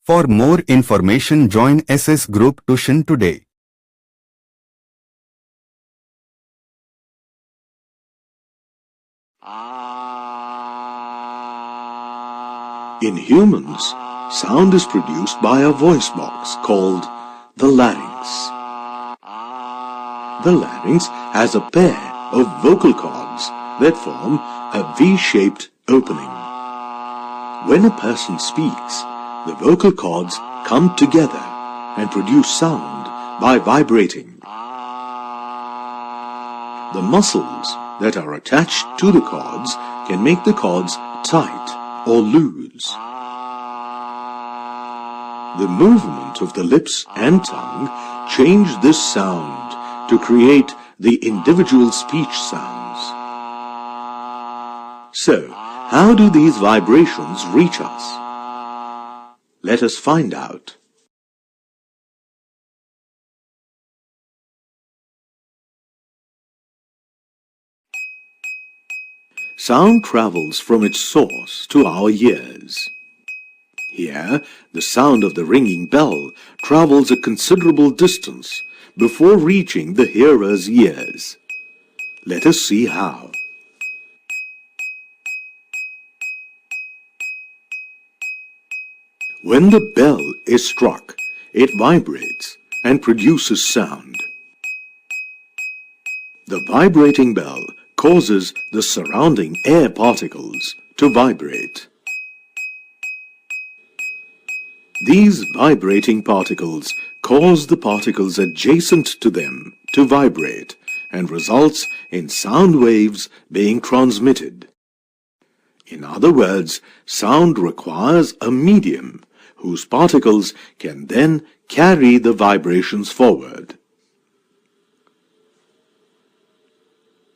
For more information, join SS Group Tuition today. In humans, sound is produced by a voice box called the larynx. The larynx has a pair of vocal cords that form a V-shaped opening. When a person speaks, the vocal cords come together and produce sound by vibrating. The muscles that are attached to the cords can make the cords tight or loose. The movement of the lips and tongue change this sound to create the individual speech sounds. So, how do these vibrations reach us? Let us find out. Sound travels from its source to our ears. Here, the sound of the ringing bell travels a considerable distance before reaching the hearer's ears. Let us see how. When the bell is struck, it vibrates and produces sound. The vibrating bell causes the surrounding air particles to vibrate. These vibrating particles cause the particles adjacent to them to vibrate and results in sound waves being transmitted. In other words, sound requires a medium whose particles can then carry the vibrations forward.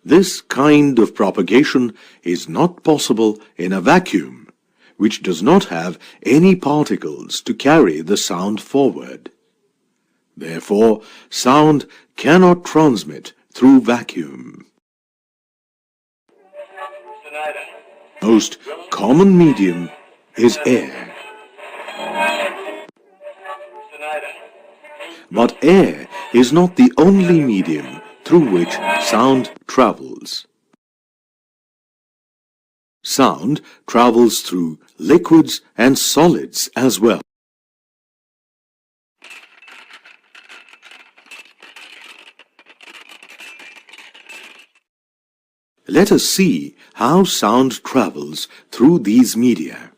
This kind of propagation is not possible in a vacuum, which does not have any particles to carry the sound forward. Therefore, sound cannot transmit through vacuum. Most common medium is air. But air is not the only medium through which sound travels. Sound travels through liquids and solids as well. Let us see how sound travels through these media.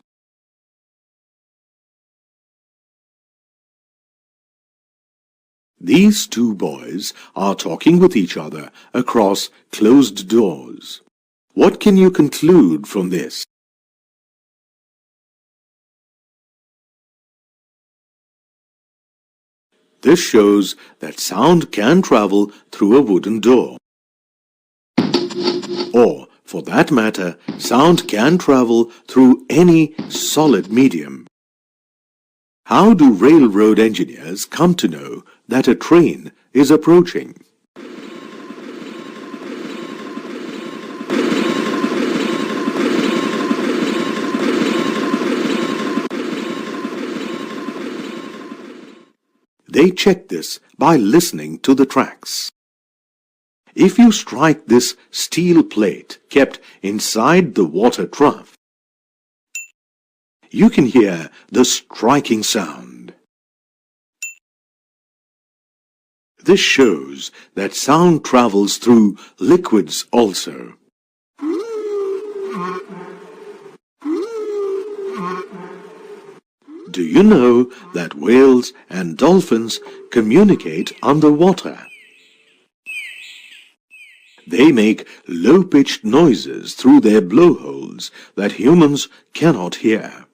These two boys are talking with each other across closed doors. What can you conclude from this? This shows that sound can travel through a wooden door. Or, for that matter, sound can travel through any solid medium. How do railroad engineers come to know that a train is approaching? They check this by listening to the tracks. If you strike this steel plate kept inside the water trough, you can hear the striking sound. This shows that sound travels through liquids also. Do you know that whales and dolphins communicate underwater? They make low-pitched noises through their blowholes that humans cannot hear.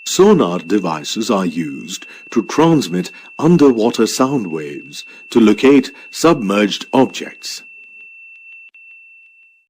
Sonar devices are used to transmit underwater sound waves to locate submerged objects.